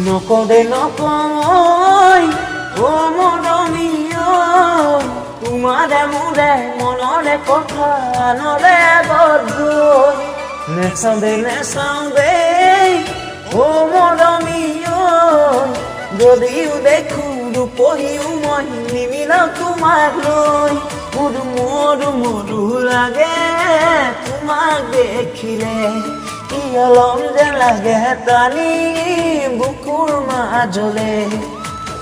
নকৰে নকয় মৰমীয় তোমাৰে মোৰে মনৰে কথা নৰে বদগৈ নেচাঁদে নেচাঁদে মৰমীয় যদিও দেখো ৰূপহীও মই নিমিল তোমাক লৈ মৰু লাগে তোমাক দেখিলে অলম যেন লাগে টানি বুকুৰ মাজলে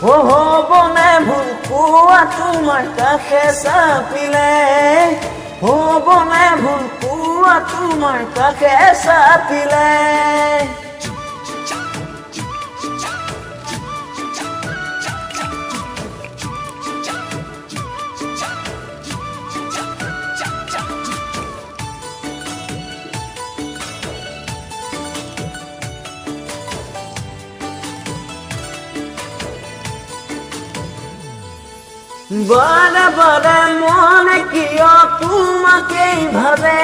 হ'বনে ভুল পোৱা তোমাৰ কাষে চাপিলে হ'বনে ভুল পোৱা তোমাৰ কাষে চাপিলে বারে বারে মনে কিয় তোমাকেই ভাবে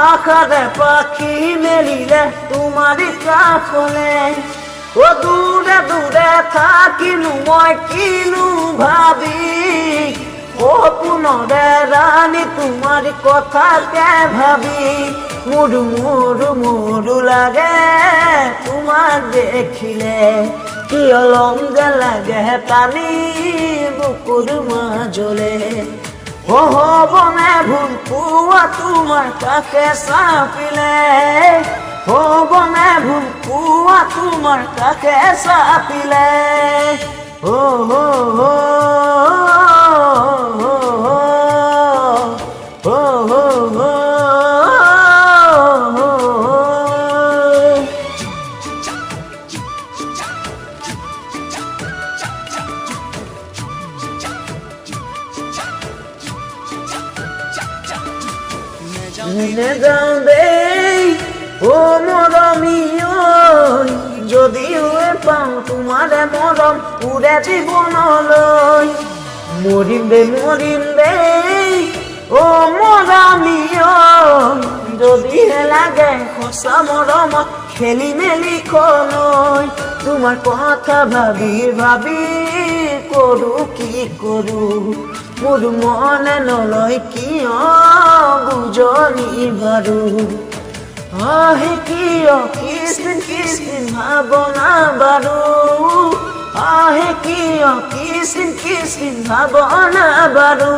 আকারে পাখি মেলিলে তোমারই কাষলে ও দূরে দূরে থাকিলো মই কিনো ভাবি ও পুনরে রানী তোমার কথাকে ভাবি মোৰো লাগে তোমাক দেখিলে কি অলম যে লাগে টানি বুকুৰ মাজলে হ'বনে ভুল পোৱা তোমাৰ কাষে চাপিলে হ'বনে ভুল পোৱা তোমাৰ কাষে চাপিলে নেযাওঁ দেই মৰমীয় যদিও পাওঁ তোমাৰে মৰম উৰে জীৱনলৈ মৰিম দেই মৰমীয় যদিহে লাগে সঁচা মৰমত খেলি মেলি কলৈ তোমাৰ কথা ভাবি ভাবি কৰোঁ কি কৰোঁ মোৰ মনে নলয় কিয় বুজনি বাৰু আহে কিয় কিসদিন ভাবনা বাৰু আহে কিয় কিসদিন ভাবনা বাৰু